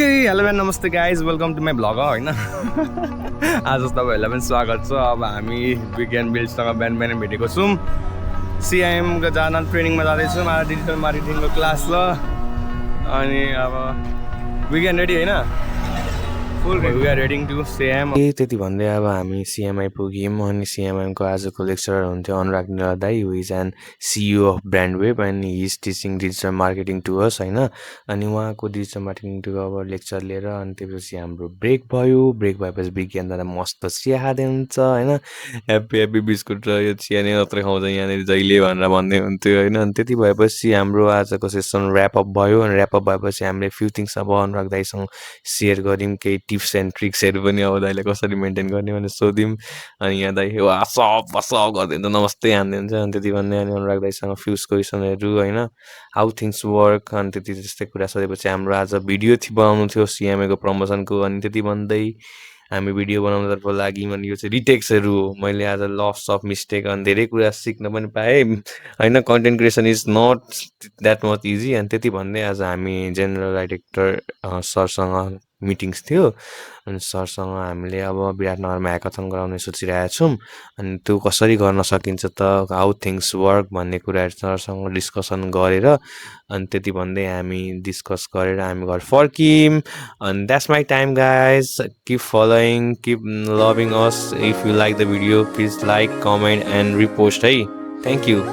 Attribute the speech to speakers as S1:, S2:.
S1: Okay hello and नमस्ते guys welcome to my vlog होइन आज तपाईँहरूलाई पनि स्वागत छ। अब हामी विज्ञान बिल्डसँग बिहान बिहान भेटेको छौँ। सिआइएमको जान ट्रेनिङमा जाँदैछौँ। आज डिजिटल मार्केटिङको क्लास ल अनि अब विज्ञान रेडी होइन full we are reading to CM. त्यति भन्दै अब हामी सिएम आइपुग्यौँ अनि सिएमआइएमको आजको लेक्चरर हुन्थ्यो अनुराग निला दाई, who is an CEO of brand web and he is teaching digital marketing to us होइन। अनि उहाँको डिजिटल मार्केटिङ टु अब लेक्चर लिएर अनि त्यसपछि हाम्रो ब्रेक भयो। ब्रेक भएपछि विज्ञान दादा मस्त चिया खाँदै हुन्छ होइन। ह्याप्पी ह्याप्पी बिस्कुट र यो चिया नै मात्रै खाउँछ यहाँनिर जहिले भनेर भन्दै हुन्थ्यो होइन। अनि त्यति भएपछि हाम्रो आजको सेसन ऱ्यापअप भयो अनि ऱ्यापअप भएपछि हामीले फ्यु थिङ्स अब अनुराग दाईसँग सेयर गऱ्यौँ। केही टिप्स एन्ड ट्रिक्सहरू पनि अब दाइले कसरी मेन्टेन गर्ने भनेर सोध्यौँ। अनि यहाँ दाइ वासअप गरिदिन्छ, नमस्ते हानिदिन्छ। अनि त्यति भन्दै अनि अनुराग दाइसँग फ्यु क्वेसनहरू होइन, हाउ थिङ्स वर्क अनि त्यति जस्तै कुरा सोधेपछि हाम्रो आज भिडियो बनाउनु थियो सिएमएको प्रमोसनको। अनि त्यति भन्दै हामी भिडियो बनाउनुतर्फ लाग्यौँ। अनि यो चाहिँ रिटेक्सहरू हो। मैले आज लस अफ मिस्टेक अनि धेरै कुरा सिक्न पनि पाएँ होइन। Content creation is not that much easy. अनि त्यति भन्दै आज हामी जेनरल डाइरेक्टर सरसँग मिटिङ्स थियो अनि सरसँग हामीले अब विराटनगरमा ह्याकाथन गराउने सोचिरहेका छौँ। अनि त्यो कसरी गर्न सकिन्छ त, हाउ थिङ्स वर्क भन्ने कुराहरू सरसँग डिस्कसन गरेर अनि त्यति भन्दै हामी डिस्कस गरेर हामी घर फर्क्यौँ। अनि that's my time guys, keep following, keep loving us. If you like the video please like, comment and repost है। Thank you.